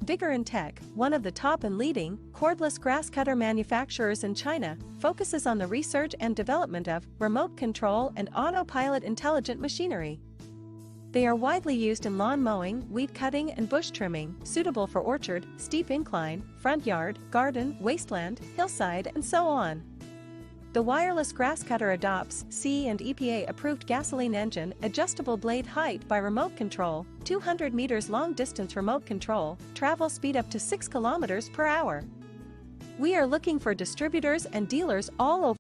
Vigorun Tech, one of the top and leading cordless grass cutter manufacturers in China, focuses on the research and development of remote control and autopilot intelligent machinery. They are widely used in lawn mowing, weed cutting and bush trimming, suitable for orchard, steep incline, front yard, garden, wasteland, hillside and so on. The wireless grass cutter adopts C and EPA approved gasoline engine, adjustable blade height by remote control, 200 meters long distance remote control, travel speed up to 6 kilometers per hour. We are looking for distributors and dealers all over